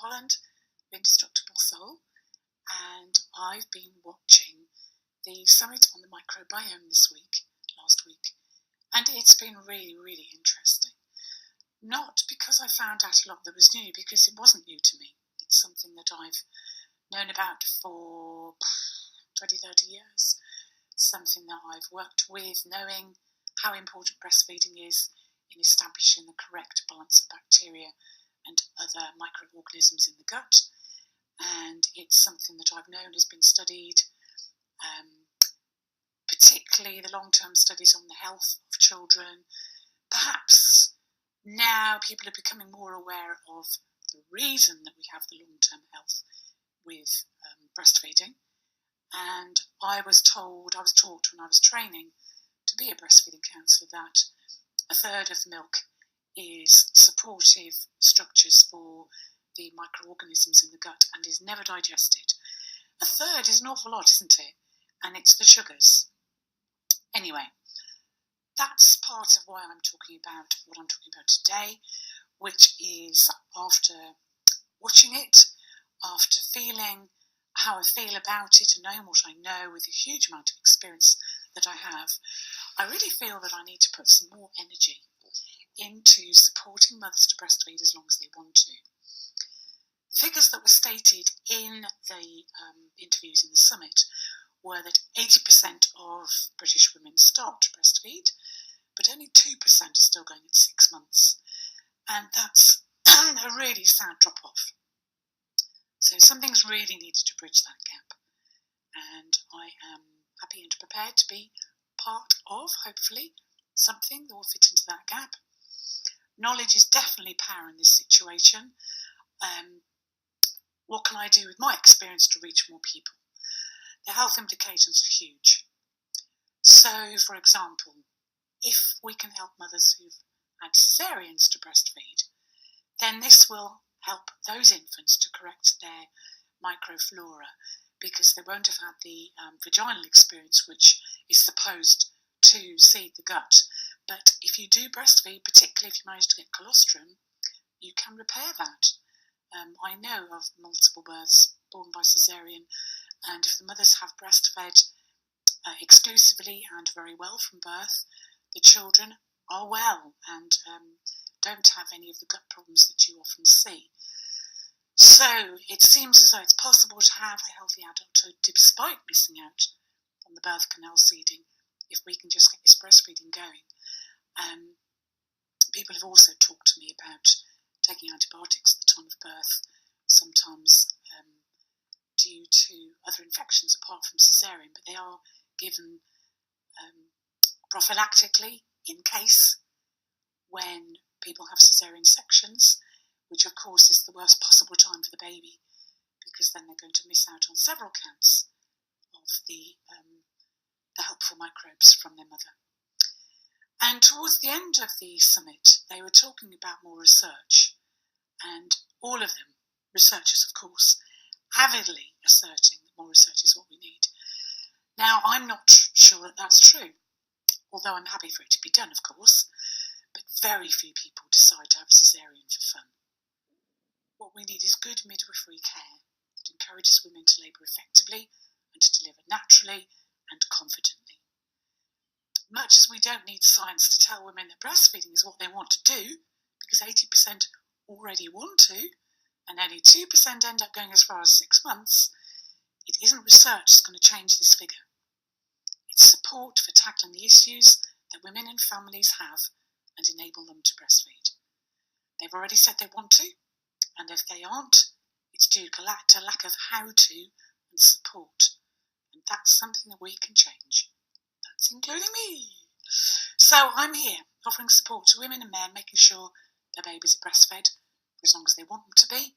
Holland, Indestructible Soul, and I've been watching the summit on the microbiome last week, and it's been really, really interesting. Not because I found out a lot that was new, because it wasn't new to me. It's something that I've known about for 20, 30 years, something that I've worked with, knowing how important breastfeeding is in establishing the correct balance of bacteria and other microorganisms in the gut. And it's something that I've known has been studied, particularly the long-term studies on the health of children. Perhaps now people are becoming more aware of the reason that we have the long-term health with breastfeeding. And I was taught when I was training to be a breastfeeding counsellor that a third of milk is supportive structures for the microorganisms in the gut and is never digested. A third is an awful lot, isn't it? And it's the sugars. Anyway, that's part of why I'm talking about what I'm talking about today, which is after watching it, after feeling how I feel about it and knowing what I know with a huge amount of experience that I have, I really feel that I need to put some more energy into supporting mothers to breastfeed as long as they want to. The figures that were stated in the interviews in the summit were that 80% of British women start to breastfeed, but only 2% are still going at 6 months. And that's a really sad drop-off. So something's really needed to bridge that gap. And I am happy and prepared to be part of, hopefully, something that will fit into that gap. Knowledge is definitely power in this situation. What can I do with my experience to reach more people? The health implications are huge. So, for example, if we can help mothers who've had cesareans to breastfeed, then this will help those infants to correct their microflora, because they won't have had the vaginal experience, which is supposed to seed the gut. But if you do breastfeed, particularly if you manage to get colostrum, you can repair that. I know of multiple births born by cesarean, and if the mothers have breastfed exclusively and very well from birth, the children are well and don't have any of the gut problems that you often see. So it seems as though it's possible to have a healthy adulthood despite missing out on the birth canal seeding if we can just get this breastfeeding going. People have also talked to me about taking antibiotics at the time of birth, sometimes due to other infections apart from cesarean, but they are given prophylactically in case when people have cesarean sections, which of course is the worst possible time for the baby, because then they're going to miss out on several counts of the helpful microbes from their mother. And towards the end of the summit, they were talking about more research, and all of them, researchers of course, avidly asserting that more research is what we need. Now, I'm not sure that that's true, although I'm happy for it to be done, of course, but very few people decide to have a cesarean for fun. What we need is good midwifery care that encourages women to labour effectively and to deliver naturally and confidently. Much as we don't need science to tell women that breastfeeding is what they want to do, because 80% already want to, and only 2% end up going as far as 6 months, it isn't research that's going to change this figure. It's support for tackling the issues that women and families have and enable them to breastfeed. They've already said they want to, and if they aren't, it's due to lack of how to and support. And that's something that we can change. That's including me. So I'm here, offering support to women and men, making sure their babies are breastfed for as long as they want them to be.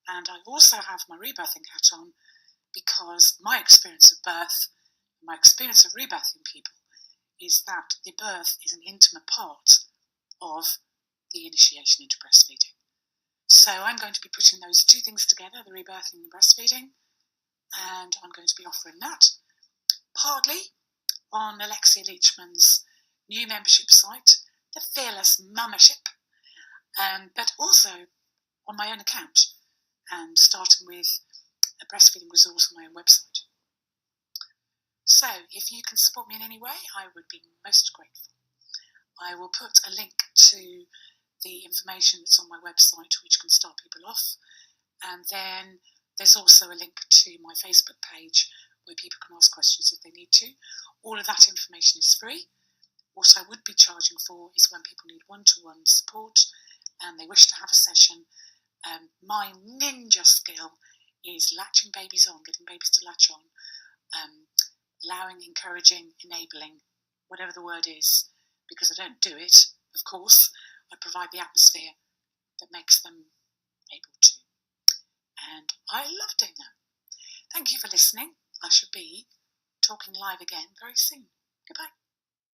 And I also have my rebirthing hat on, because my experience of birth, my experience of rebirthing people, is that the birth is an intimate part of the initiation into breastfeeding. So I'm going to be putting those two things together, the rebirthing and the breastfeeding, and I'm going to be offering that partly on Alexia Leachman's new membership site, the Fearless Mummership, but also on my own account. and starting with a breastfeeding resource on my own website. So if you can support me in any way, I would be most grateful. I will put a link to the information that's on my website, which can start people off. And then there's also a link to my Facebook page where people can ask questions if they need to. All of that information is free. What I would be charging for is when people need one-to-one support and they wish to have a session. My ninja skill is latching babies on, getting babies to latch on, allowing, encouraging, enabling, whatever the word is, because I don't do it, of course. I provide the atmosphere that makes them able to. And I love doing that. Thank you for listening. I shall be talking live again very soon. Goodbye.